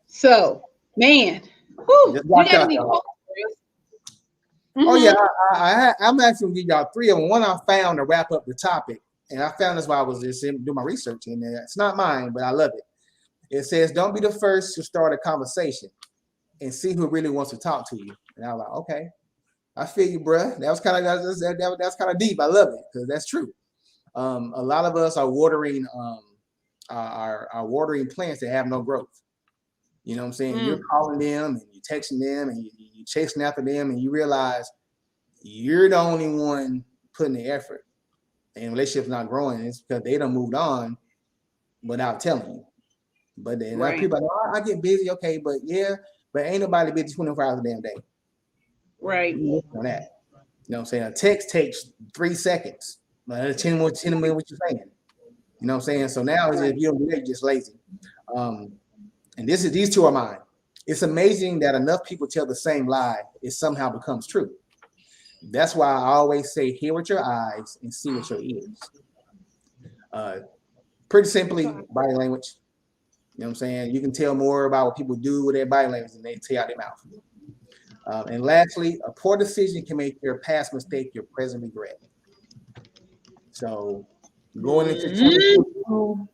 So, man. Whew, Oh yeah, I'm actually gonna give y'all 3 of them. One I found to wrap up the topic, and I found this while I was just doing my research in there. It's not mine, but I love it. It says, "Don't be the first to start a conversation, and see who really wants to talk to you." And I was like, "Okay, I feel you, bruh." That's kind of deep. I love it because that's true. A lot of us are watering are watering plants that have no growth. You know what I'm saying? You're calling them and you're texting them and you're chasing after them, and you realize you're the only one putting the effort, and relationship's not growing. It's because they done moved on without telling you. But then people are like, oh, I get busy, okay, but ain't nobody busy 24 hours a damn day. Right. On that. You know what I'm saying? A text takes 3 seconds. 10 minutes what you're saying. You know what I'm saying? So now it's just, if you don't do that, you're just lazy. And these two are mine. It's amazing that enough people tell the same lie, it somehow becomes true. That's why I always say, hear with your eyes and see with your ears. Pretty simply, body language. You know what I'm saying? You can tell more about what people do with their body language than they say out their mouth. And lastly, a poor decision can make your past mistake your present regret. So going into 2022,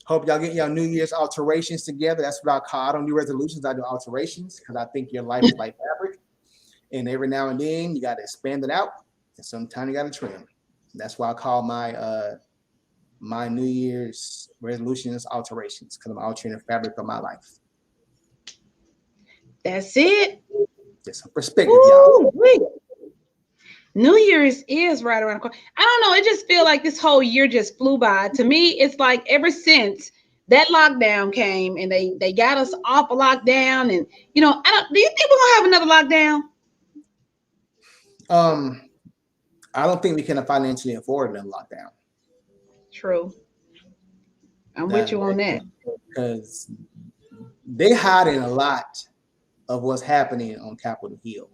hope y'all get y'all New Year's alterations together. That's what I call. I don't do resolutions. I do alterations because I think your life is like fabric. And every now and then you got to expand it out, and sometimes you got to trim. That's why I call my my New Year's resolutions alterations, because I'm altering the fabric of my life. That's it. Just some perspective, y'all. New Year's is right around the corner. I don't know. It just feels like this whole year just flew by. To me, it's like ever since that lockdown came and they got us off a lockdown, and do you think we're gonna have another lockdown? I don't think we can financially afford another lockdown. True. I'm with you on that. Because they hiding a lot of what's happening on Capitol Hill.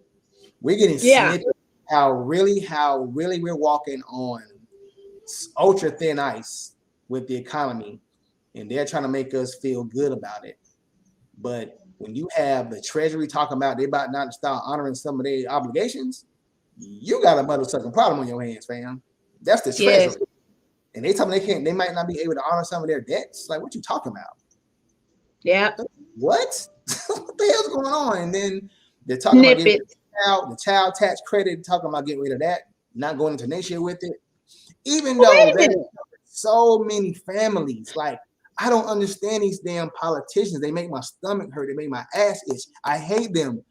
We're getting snippets how really we're walking on ultra thin ice with the economy, and they're trying to make us feel good about it. But when you have the Treasury talking about they about not to start honoring some of their obligations, you got a motherfucking problem on your hands, fam. That's the Treasury. Yes. And they tell me they might not be able to honor some of their debts. Like, what you talking about? Yeah. What? What the hell's going on? And then they're talking about getting the child tax credit, talking about getting rid of that, not going into next year with it. Even though there's so many families, like, I don't understand these damn politicians. They make my stomach hurt. They make my ass itch. I hate them.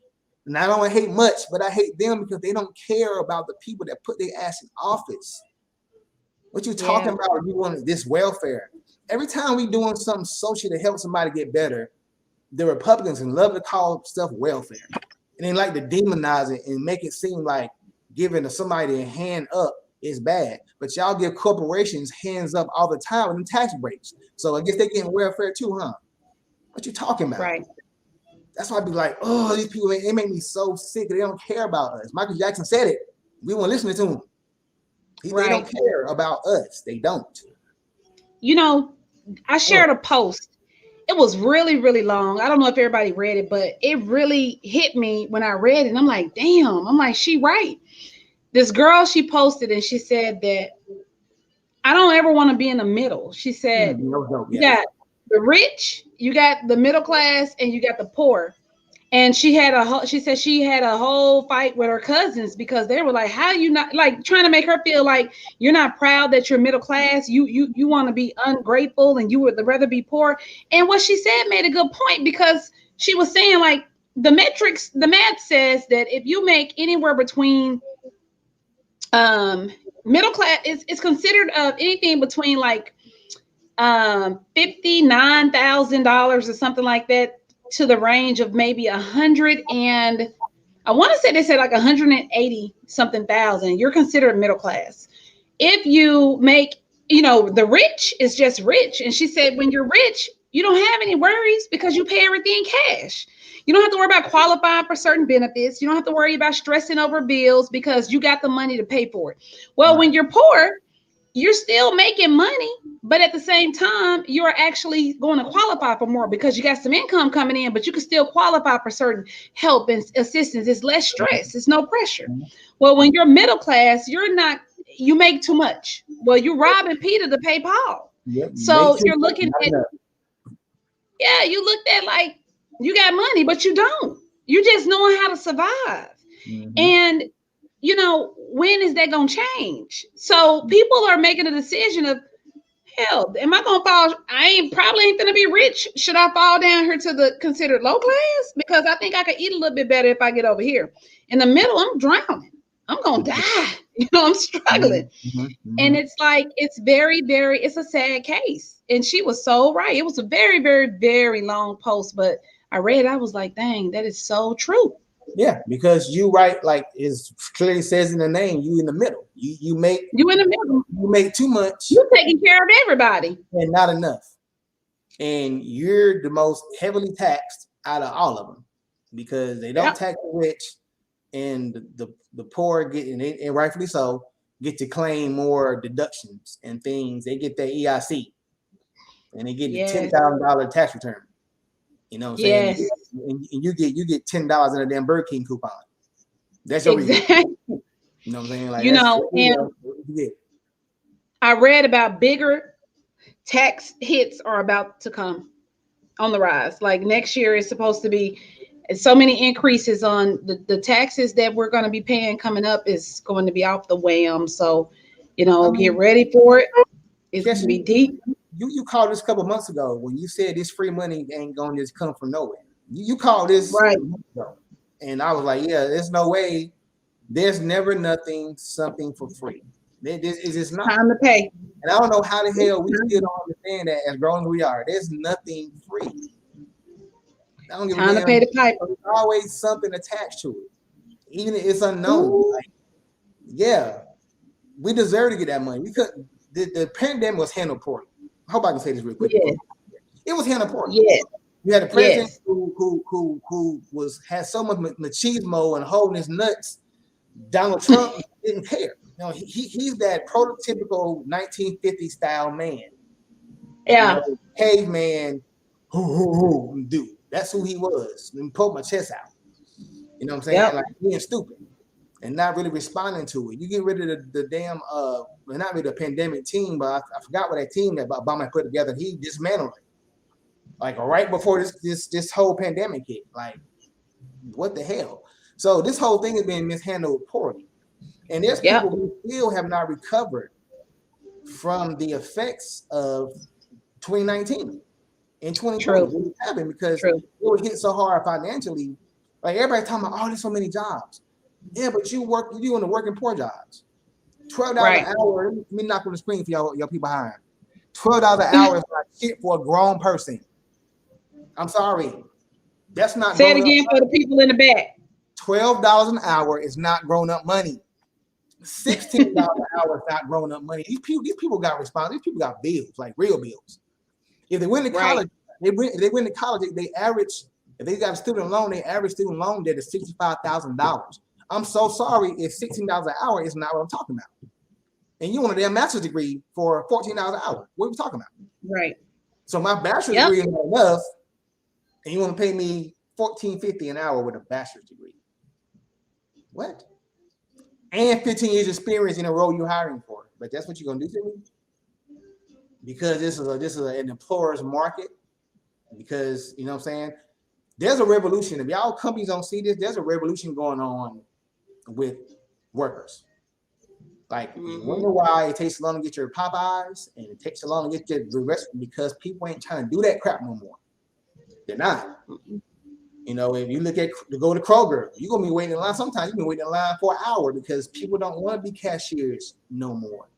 And I don't hate much, but I hate them because they don't care about the people that put their ass in office. What you talking about? You want this welfare. Every time we doing something social to help somebody get better, the Republicans love to call stuff welfare. And they like to demonize it and make it seem like giving to somebody a hand up is bad. But y'all give corporations hands up all the time with them tax breaks. So I guess they getting welfare too, huh? What you talking about? Right. That's why I be like, oh, these people, they make me so sick. They don't care about us. Michael Jackson said it. We weren't listening to him. They don't care about us. They don't. I shared a post. It was really, really long. I don't know if everybody read it, but it really hit me when I read it. And I'm like, damn. I'm like, she right. This girl, she posted and she said that I don't ever want to be in the middle. She said, you got the rich, you got the middle class, and you got the poor. And she said she had a whole fight with her cousins because they were like, how you not, like, trying to make her feel like you're not proud that you're middle class. You want to be ungrateful and you would rather be poor. And what she said made a good point, because she was saying, like, the math says that if you make anywhere between middle class, it's considered anything between like $59,000 or something like that to the range of maybe 100 and I want to say they said like 180 something thousand. You're considered middle class. If you make, the rich is just rich. And she said, when you're rich, you don't have any worries because you pay everything cash. You don't have to worry about qualifying for certain benefits. You don't have to worry about stressing over bills because you got the money to pay for it. Well, when you're poor, you're still making money, but at the same time, you're actually going to qualify for more because you got some income coming in, but you can still qualify for certain help and assistance. It's less stress. It's no pressure. Well, when you're middle class, you make too much. Well, you're robbing Peter to pay Paul. Yep, so you're looking at, you looked at like you got money, but you don't. You just knowing how to survive. Mm-hmm. And when is that going to change? So people are making a decision of, hell, am I gonna fall? Probably ain't gonna be rich. Should I fall down here to the considered low class? Because I think I could eat a little bit better if I get over here. In the middle, I'm drowning. I'm gonna die. I'm struggling. And it's like, it's very, very, it's a sad case. And she was so right. It was a very, very, very long post, but I read, I was like, dang, that is so true. Yeah, because you right, like it clearly says in the name, you in the middle. You in the middle. You make too much. You're taking care of everybody. And not enough. And you're the most heavily taxed out of all of them because they don't tax the rich, and the poor get, and rightfully so, get to claim more deductions and things. They get their EIC and they get the $10,000 tax return. You know what I'm saying? Yes. And you get $10 in a damn Burger King coupon. That's your exactly. You know what I'm saying? Like, and I read about bigger tax hits are about to come on the rise. Like next year is supposed to be so many increases on the taxes that we're going to be paying coming up is going to be off the wham. So, get ready for it. It's going to be deep. You called this a couple months ago when you said this free money ain't going to just come from nowhere. You called this right. And I was like, yeah, there's no way. There's never something for free. It's just not. Time to pay. And I don't know how the hell we still don't understand that as grown as we are. There's nothing free. I don't give time to pay the piper. There's always something attached to it. Even if it's unknown. Like, yeah, we deserve to get that money. We could. The pandemic was handled poorly. I hope I can say this real quick. Yeah. It was handled poorly. Yeah. You had a president who had so much machismo and holding his nuts. Donald Trump didn't care. He's that prototypical 1950s style man. Yeah. Caveman, dude. That's who he was. Let me poke my chest out. You know what I'm saying? Yep. Like being stupid and not really responding to it. You get rid of the damn not really the pandemic team, but I forgot what that team that Obama put together. He dismantled it. Like right before this whole pandemic hit. Like, what the hell? So this whole thing has been mishandled poorly. And there's people who still have not recovered from the effects of 2019 and 2020. What happened because it was hit so hard financially. Like everybody talking about, there's so many jobs. Yeah, but you're doing the working poor jobs. $12 an hour. Let me knock on the screen for y'all people behind. $12 an hour is not shit for a grown person. I'm sorry. That's not. Say it again for the people in the back. $12 an hour is not grown-up money. $16 an hour is not grown-up money. These people got response. These people got bills, like real bills. If they went to college, they went to college. They average. If they got a student loan, they average student loan debt is $65,000. I'm so sorry if $16 an hour is not what I'm talking about. And you want a damn master's degree for $14 an hour. What are we talking about? Right. So my bachelor's degree is not enough, and you want to pay me $14.50 an hour with a bachelor's degree. What? And 15 years experience in a role you're hiring for. But that's what you're gonna do to me? Because this is an employer's market. Because you know what I'm saying? There's a revolution. If y'all companies don't see this, there's a revolution going on with workers. Like you wonder why it takes so long to get your Popeyes and it takes so long to get the rest because people ain't trying to do that crap no more. They're not. You know, if you go to Kroger, you're gonna be waiting in line. Sometimes you've been waiting in line for an hour because people don't want to be cashiers no more.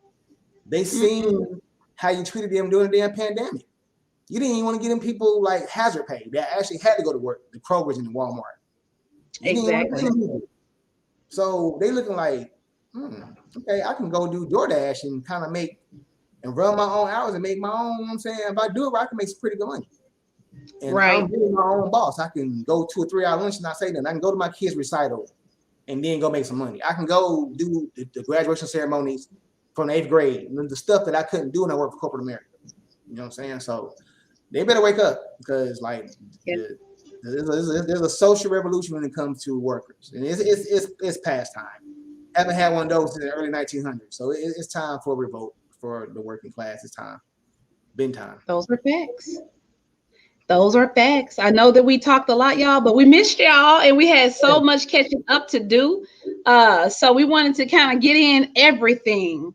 They seen how you treated them during the damn pandemic. You didn't even want to give them people like hazard pay that actually had to go to work, the Krogers and the Walmart. Exactly. So they looking like, okay, I can go do DoorDash and kind of and run my own hours and make my own. You know what I'm saying, if I do it right, I can make some pretty good money. And I'm being my own boss. I can go 2 or 3 hour lunch and not say nothing. I can go to my kids' recital and then go make some money. I can go do the graduation ceremonies from the 8th grade, the stuff that I couldn't do when I worked for corporate America. You know what I'm saying? So they better wake up because there's a social revolution when it comes to workers, and it's past time. I haven't had one of those in the early 1900s, so it's time for a revolt for the working class. It's time. Been time. Those are facts. Those are facts. I know that we talked a lot, y'all, but we missed y'all and we had so much catching up to do. So we wanted to kind of get in everything.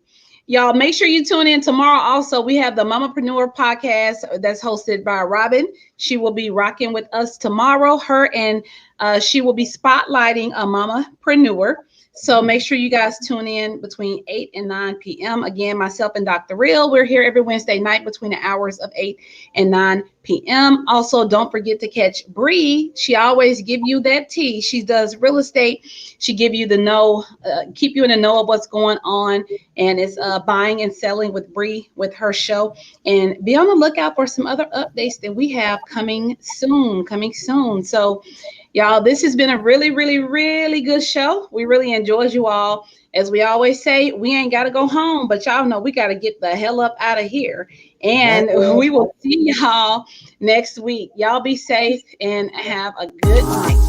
Y'all make sure you tune in tomorrow. Also, we have the Mamapreneur podcast that's hosted by Robin. She will be rocking with us tomorrow. Her and she will be spotlighting a mamapreneur. So make sure you guys tune in between 8 and 9 p.m. Again, myself and Dr. Real, we're here every Wednesday night between the hours of 8 and 9 p.m. Also, don't forget to catch Bree. She always give you that tea. She does real estate. She give you the know, keep you in the know of what's going on. And it's buying and selling with Bree with her show. And be on the lookout for some other updates that we have coming soon. So y'all, this has been a really, really, really good show. We really enjoyed you all. As we always say, we ain't got to go home, but y'all know we got to get the hell up out of here. And we will see y'all next week. Y'all be safe and have a good night.